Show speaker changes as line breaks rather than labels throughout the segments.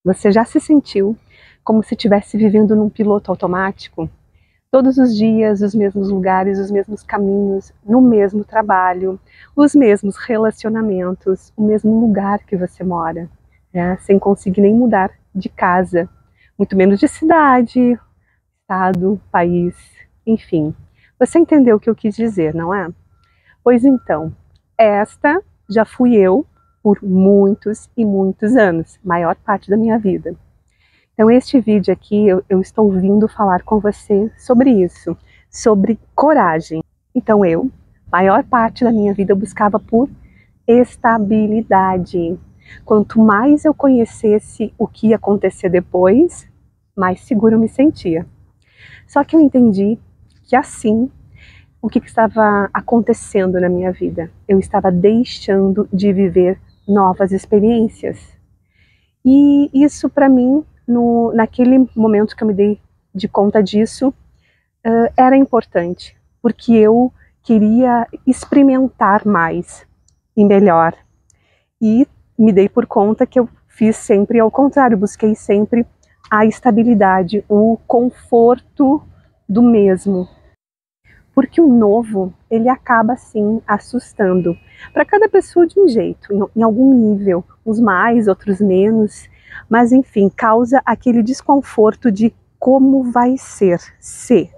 Você já se sentiu como se estivesse vivendo num piloto automático? Todos os dias, os mesmos lugares, os mesmos caminhos, no mesmo trabalho, os mesmos relacionamentos, o mesmo lugar que você mora, né? Sem conseguir nem mudar de casa, muito menos de cidade, estado, país, enfim. Você entendeu o que eu quis dizer, não é? Pois então, esta já fui eu por muitos e muitos anos, maior parte da minha vida. Então este vídeo aqui, eu estou vindo falar com você sobre isso, sobre coragem. Então maior parte da minha vida, eu buscava por estabilidade. Quanto mais eu conhecesse o que ia acontecer depois, mais seguro eu me sentia. Só que eu entendi que assim, o que estava acontecendo na minha vida? Eu estava deixando de viver novas experiências. E isso para mim, naquele momento que eu me dei de conta disso, era importante, porque eu queria experimentar mais e melhor. E me dei por conta que eu fiz sempre ao contrário, busquei sempre a estabilidade, o conforto do mesmo. Porque o novo, ele acaba sim assustando. Para cada pessoa de um jeito, em algum nível, uns mais, outros menos, mas enfim, causa aquele desconforto de como vai ser se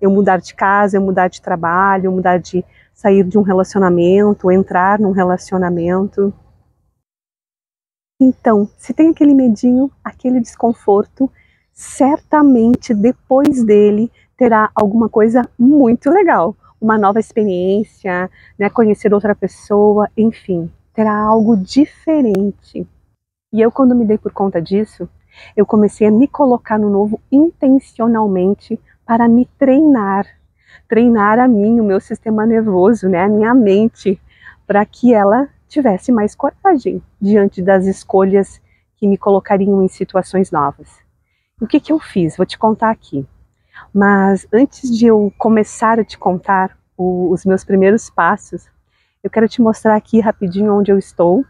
eu mudar de casa, eu mudar de trabalho, eu mudar de sair de um relacionamento, entrar num relacionamento. Então, se tem aquele medinho, aquele desconforto, certamente depois dele terá alguma coisa muito legal, uma nova experiência, né, conhecer outra pessoa, enfim, terá algo diferente. E eu, quando me dei por conta disso, eu comecei a me colocar no novo intencionalmente para me treinar a mim, o meu sistema nervoso, né, a minha mente, para que ela tivesse mais coragem diante das escolhas que me colocariam em situações novas. O que eu fiz? Vou te contar aqui. Mas antes de eu começar a te contar os meus primeiros passos, eu quero te mostrar aqui rapidinho onde eu estou,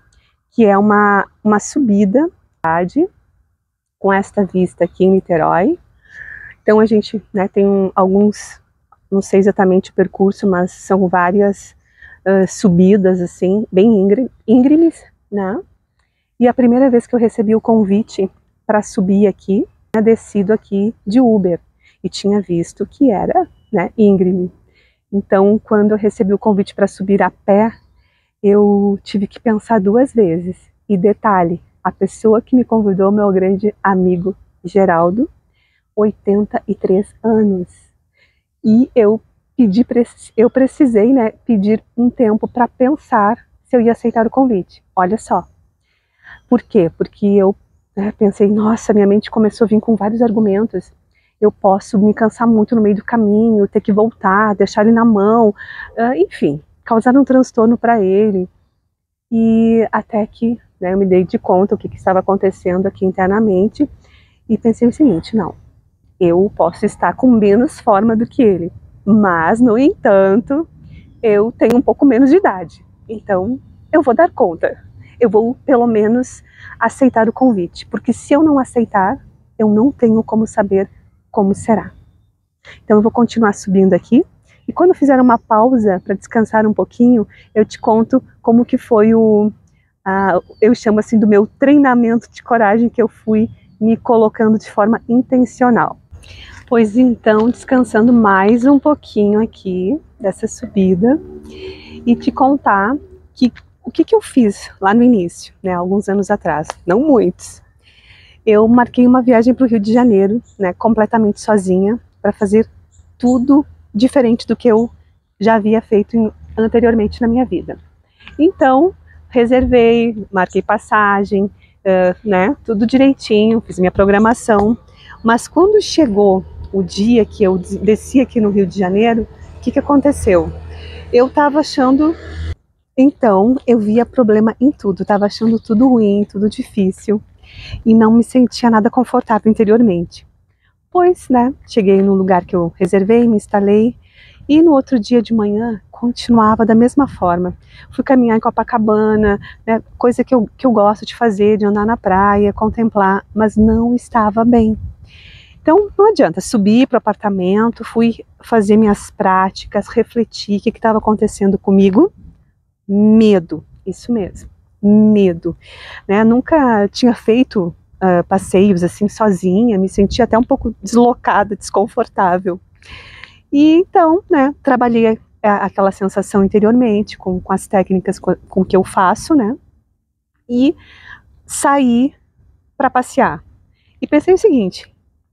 que é uma subida com esta vista aqui em Niterói. Então a gente, né, tem alguns, não sei exatamente o percurso, mas são várias subidas assim, bem íngremes, né? E a primeira vez que eu recebi o convite para subir aqui, eu tinha descido aqui de Uber e tinha visto que era, né, íngreme. Então, quando eu recebi o convite para subir a pé, eu tive que pensar duas vezes. E detalhe, a pessoa que me convidou, meu grande amigo Geraldo, 83 anos. E eu precisei, né, pedir um tempo para pensar se eu ia aceitar o convite. Olha só. Por quê? Porque eu pensei, nossa, minha mente começou a vir com vários argumentos. Eu posso me cansar muito no meio do caminho, ter que voltar, deixar ele na mão, enfim, causar um transtorno para ele. E até que, né, eu me dei de conta o que estava acontecendo aqui internamente e pensei o seguinte, não, eu posso estar com menos forma do que ele, mas, no entanto, eu tenho um pouco menos de idade, então eu vou dar conta, eu vou pelo menos aceitar o convite, porque se eu não aceitar, eu não tenho como saber como será. Então eu vou continuar subindo aqui, e quando fizer uma pausa para descansar um pouquinho, eu te conto como que foi eu chamo assim do meu treinamento de coragem que eu fui me colocando de forma intencional. Pois então, descansando mais um pouquinho aqui dessa subida e te contar o que eu fiz lá no início, né, alguns anos atrás, não muitos. Eu marquei uma viagem para o Rio de Janeiro, né, completamente sozinha, para fazer tudo diferente do que eu já havia feito anteriormente na minha vida. Então, reservei, marquei passagem, né, tudo direitinho, fiz minha programação. Mas quando chegou o dia que eu desci aqui no Rio de Janeiro, o que aconteceu? Eu estava achando... Então, eu via problema em tudo, estava achando tudo ruim, tudo difícil, e não me sentia nada confortável interiormente. Pois, né, cheguei no lugar que eu reservei, me instalei, E no outro dia de manhã, continuava da mesma forma. Fui caminhar em Copacabana, né, coisa que eu gosto de fazer, de andar na praia, contemplar, mas não estava bem. Então, não adianta, subir para o apartamento, fui fazer minhas práticas, refletir o que estava acontecendo comigo. Medo, isso mesmo, medo. Né? Nunca tinha feito passeios assim sozinha, me sentia até um pouco deslocada, desconfortável. E então, né, trabalhei aquela sensação interiormente, com as técnicas com que eu faço, né? E saí para passear. E pensei o seguinte: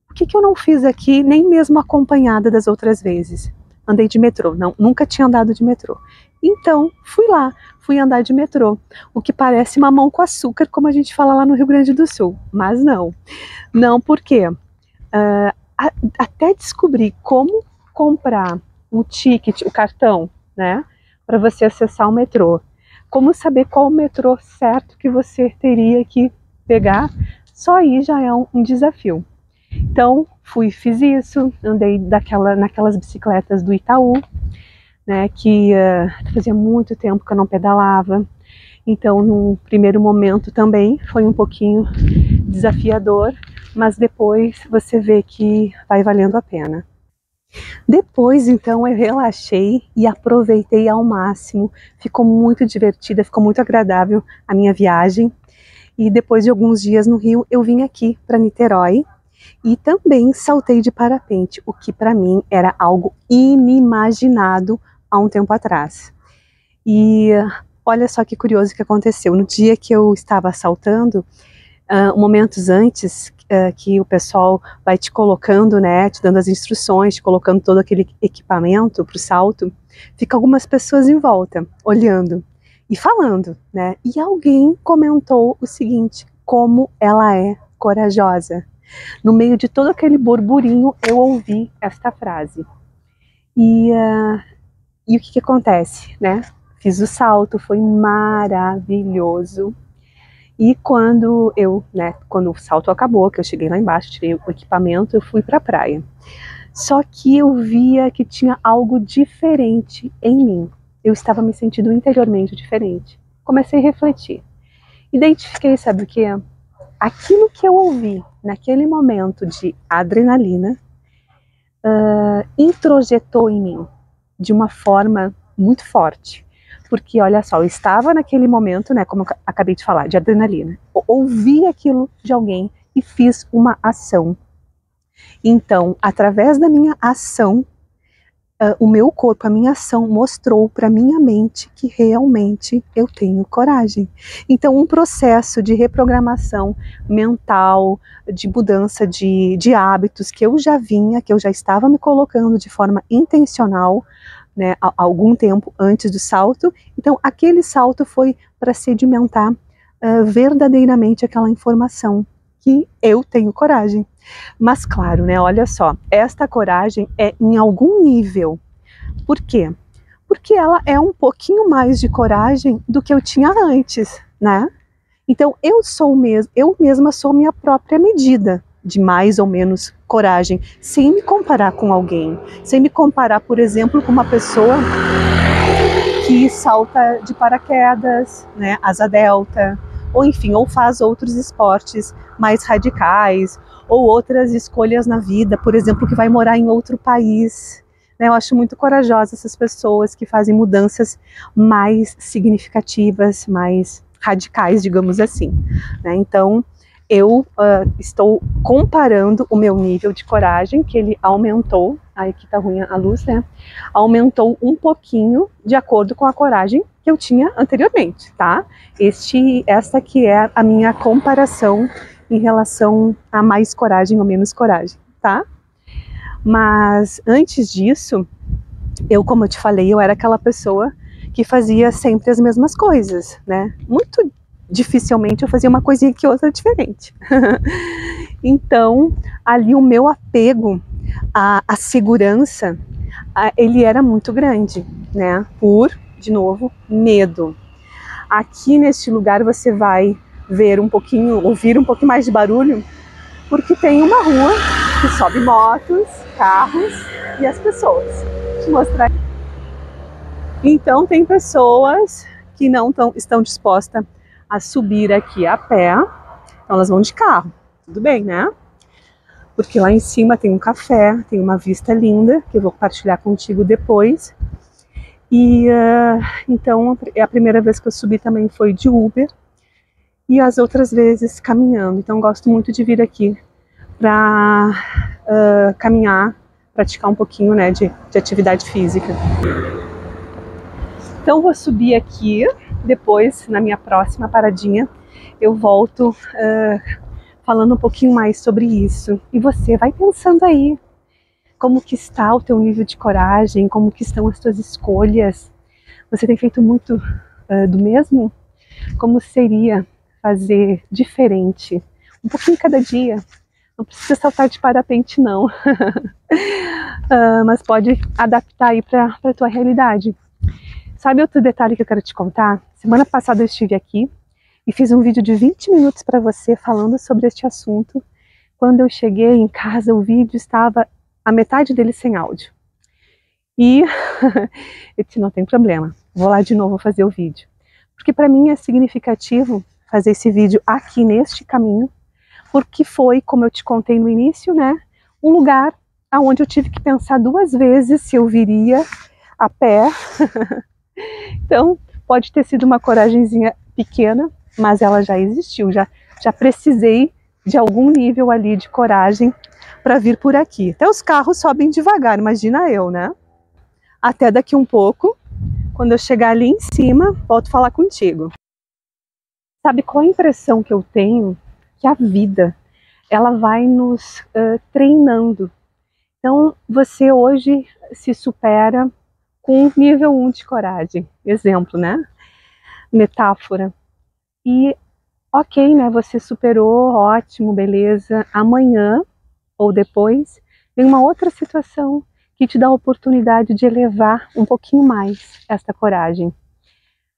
o que eu não fiz aqui, nem mesmo acompanhada das outras vezes? Andei de metrô, não, nunca tinha andado de metrô. Então, fui lá, fui andar de metrô, o que parece mamão com açúcar, como a gente fala lá no Rio Grande do Sul, mas não. Não, porque até descobrir como comprar o ticket, o cartão, né, para você acessar o metrô, como saber qual o metrô certo que você teria que pegar, só aí já é um desafio. Então, fiz isso, andei naquelas bicicletas do Itaú, né, que fazia muito tempo que eu não pedalava. Então, num primeiro momento também foi um pouquinho desafiador, mas depois você vê que vai valendo a pena. Depois, então, eu relaxei e aproveitei ao máximo. Ficou muito divertida, ficou muito agradável a minha viagem. E depois de alguns dias no Rio, eu vim aqui para Niterói e também saltei de parapente, o que para mim era algo inimaginado há um tempo atrás. E olha só que curioso que aconteceu. No dia que eu estava saltando, momentos antes, que o pessoal vai te colocando, né, te dando as instruções, te colocando todo aquele equipamento para o salto, fica algumas pessoas em volta, olhando e falando, né, e alguém comentou o seguinte: como ela é corajosa. No meio de todo aquele burburinho, eu ouvi esta frase. E o que acontece, né? Fiz o salto, foi maravilhoso. E quando o salto acabou, que eu cheguei lá embaixo, tirei o equipamento, eu fui para a praia. Só que eu via que tinha algo diferente em mim. Eu estava me sentindo interiormente diferente. Comecei a refletir. Identifiquei, sabe o quê? Aquilo que eu ouvi naquele momento de adrenalina introjetou em mim de uma forma muito forte. Porque, olha só, eu estava naquele momento, né, como eu acabei de falar, de adrenalina. Eu ouvi aquilo de alguém e fiz uma ação. Então, através da minha ação, o meu corpo, a minha ação mostrou para minha mente que realmente eu tenho coragem. Então, um processo de reprogramação mental, de mudança de hábitos que eu já estava me colocando de forma intencional, né, há algum tempo antes do salto. Então, aquele salto foi para sedimentar verdadeiramente aquela informação que eu tenho coragem. Mas claro, né, olha só, esta coragem é em algum nível. Por quê? Porque ela é um pouquinho mais de coragem do que eu tinha antes, né? Então, eu mesma sou minha própria medida de mais ou menos coragem, sem me comparar com alguém, sem me comparar, por exemplo, com uma pessoa que salta de paraquedas, né, asa delta, ou enfim, ou faz outros esportes mais radicais, ou outras escolhas na vida, por exemplo, que vai morar em outro país. Né, eu acho muito corajosa essas pessoas que fazem mudanças mais significativas, mais radicais, digamos assim. Né? Então, eu estou comparando o meu nível de coragem, que ele aumentou, aqui tá ruim a luz, né? Aumentou um pouquinho de acordo com a coragem que eu tinha anteriormente, tá? Esta aqui é a minha comparação em relação a mais coragem ou menos coragem, tá? Mas antes disso, como eu te falei, eu era aquela pessoa que fazia sempre as mesmas coisas, né? Muito dificilmente eu fazia uma coisinha que outra diferente. Então, ali o meu apego à segurança, ele era muito grande, né? Por, de novo, medo. Aqui neste lugar você vai ouvir um pouquinho mais de barulho, porque tem uma rua que sobe motos, carros e as pessoas. te mostrar. Então tem pessoas que não estão dispostas a subir aqui a pé, então elas vão de carro, tudo bem, né? Porque lá em cima tem um café, tem uma vista linda, que eu vou compartilhar contigo depois. E então a primeira vez que eu subi também foi de Uber, e as outras vezes caminhando. Então gosto muito de vir aqui para caminhar, praticar um pouquinho, né, de atividade física. Então vou subir aqui, depois na minha próxima paradinha eu volto falando um pouquinho mais sobre isso. E você vai pensando aí, como que está o teu nível de coragem, como que estão as tuas escolhas. Você tem feito muito do mesmo? Como seria fazer diferente? Um pouquinho cada dia. Não precisa saltar de parapente não, mas pode adaptar aí para a tua realidade. Sabe outro detalhe que eu quero te contar? Semana passada eu estive aqui e fiz um vídeo de 20 minutos para você falando sobre este assunto. Quando eu cheguei em casa, o vídeo estava a metade dele sem áudio. E eu disse, não tem problema, vou lá de novo fazer o vídeo. Porque para mim é significativo fazer esse vídeo aqui neste caminho, porque foi, como eu te contei no início, né, um lugar onde eu tive que pensar 2 vezes se eu viria a pé. Então, pode ter sido uma coragenzinha pequena, mas ela já existiu, já precisei de algum nível ali de coragem para vir por aqui. Até os carros sobem devagar, imagina eu, né? Até daqui um pouco, quando eu chegar ali em cima, volto a falar contigo. Sabe qual a impressão que eu tenho? Que a vida, ela vai nos treinando. Então, você hoje se supera com nível 1 de coragem. Exemplo, né? Metáfora. E, ok, né? Você superou, ótimo, beleza. Amanhã, ou depois, vem uma outra situação que te dá a oportunidade de elevar um pouquinho mais esta coragem.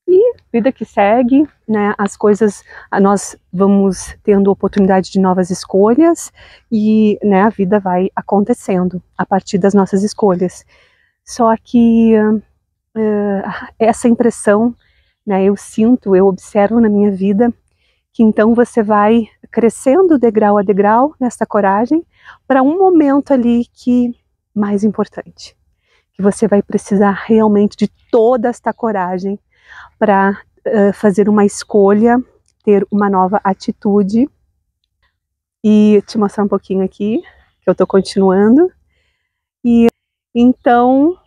E vida que segue, né? As coisas, nós vamos tendo oportunidade de novas escolhas e, né, a vida vai acontecendo a partir das nossas escolhas. Só que essa impressão, né, eu sinto, eu observo na minha vida, que então você vai crescendo degrau a degrau nessa coragem para um momento ali que mais importante, que você vai precisar realmente de toda esta coragem para fazer uma escolha, ter uma nova atitude. E te mostrar um pouquinho aqui, que eu estou continuando. E então,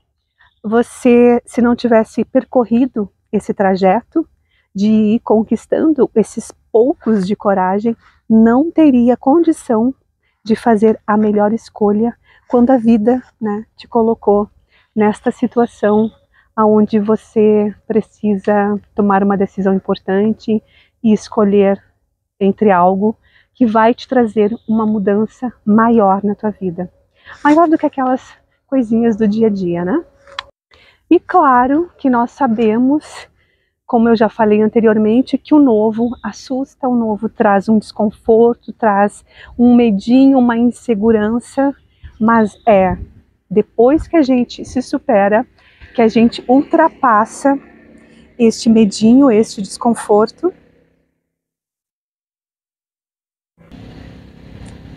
você, se não tivesse percorrido esse trajeto de ir conquistando esses poucos de coragem, não teria condição de fazer a melhor escolha quando a vida, né, te colocou nesta situação onde você precisa tomar uma decisão importante e escolher entre algo que vai te trazer uma mudança maior na tua vida. Maior do que aquelas coisinhas do dia a dia, né? E claro que nós sabemos, como eu já falei anteriormente, que o novo assusta, o novo traz um desconforto, traz um medinho, uma insegurança, mas é depois que a gente se supera, que a gente ultrapassa este medinho, este desconforto,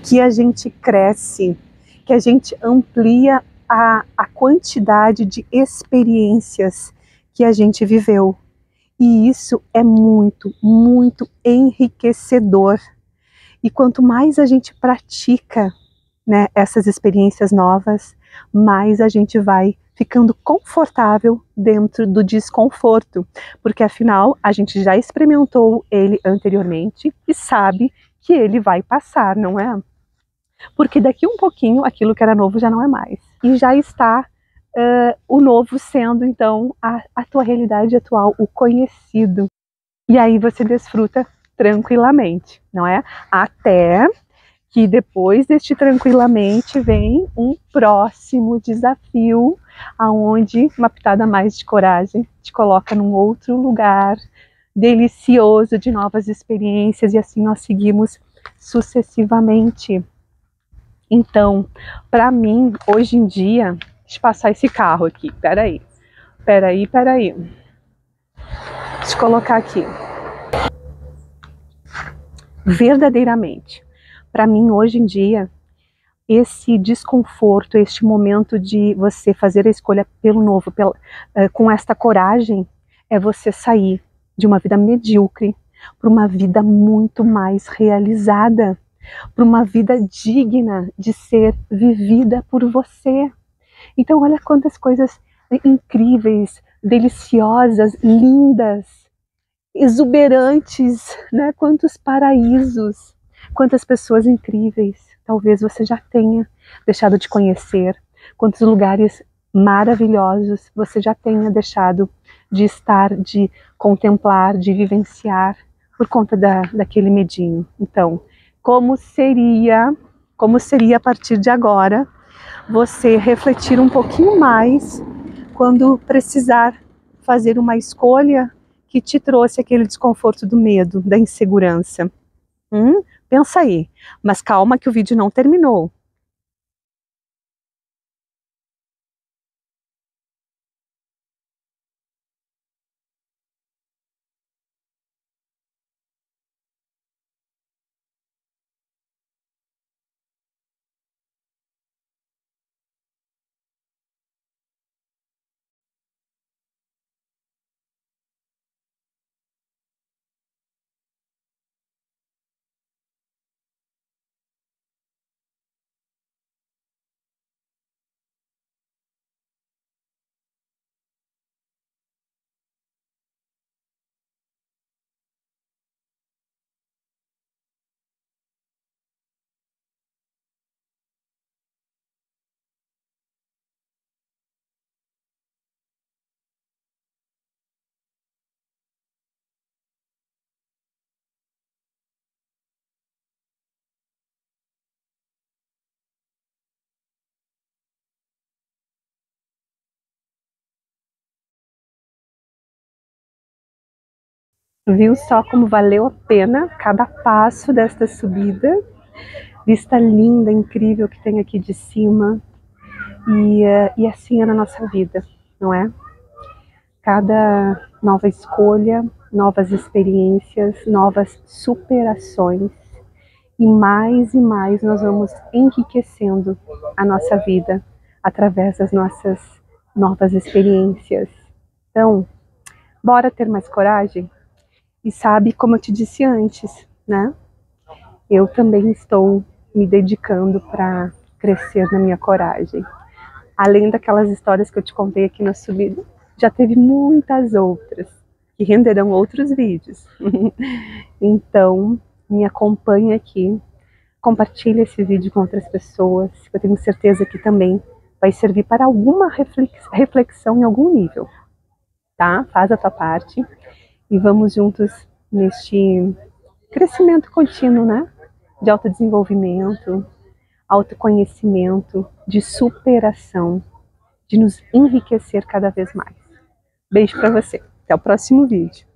que a gente cresce, que a gente amplia a quantidade de experiências que a gente viveu. E isso é muito, muito enriquecedor. E quanto mais a gente pratica, né, essas experiências novas, mais a gente vai ficando confortável dentro do desconforto, porque afinal a gente já experimentou ele anteriormente e sabe que ele vai passar, não é? Porque daqui um pouquinho aquilo que era novo já não é mais, e já está o novo sendo então a tua realidade atual, o conhecido, e aí você desfruta tranquilamente, não é? Até que depois deste tranquilamente vem um próximo desafio, aonde uma pitada mais de coragem te coloca num outro lugar delicioso de novas experiências, e assim nós seguimos sucessivamente. Então, para mim, hoje em dia, Deixa eu passar esse carro aqui, peraí. Deixa eu colocar aqui. Verdadeiramente, para mim hoje em dia, esse desconforto, este momento de você fazer a escolha pelo novo, com esta coragem, é você sair de uma vida medíocre para uma vida muito mais realizada, para uma vida digna de ser vivida por você. Então olha quantas coisas incríveis, deliciosas, lindas, exuberantes, né? Quantos paraísos, quantas pessoas incríveis talvez você já tenha deixado de conhecer, quantos lugares maravilhosos você já tenha deixado de estar, de contemplar, de vivenciar por conta daquele medinho. Então, como seria a partir de agora você refletir um pouquinho mais quando precisar fazer uma escolha que te trouxe aquele desconforto do medo, da insegurança? Pensa aí, mas calma que o vídeo não terminou. Viu só como valeu a pena cada passo desta subida? Vista linda, incrível que tem aqui de cima. E assim é na nossa vida, não é? Cada nova escolha, novas experiências, novas superações. E mais nós vamos enriquecendo a nossa vida através das nossas novas experiências. Então, bora ter mais coragem? E sabe, como eu te disse antes, né? Eu também estou me dedicando para crescer na minha coragem. Além daquelas histórias que eu te contei aqui na subida, já teve muitas outras, que renderão outros vídeos. Então, me acompanhe aqui, compartilhe esse vídeo com outras pessoas, que eu tenho certeza que também vai servir para alguma reflexão em algum nível, tá? Faz a tua parte e vamos juntos neste crescimento contínuo, né? De autodesenvolvimento, autoconhecimento, de superação, de nos enriquecer cada vez mais. Beijo para você. Até o próximo vídeo.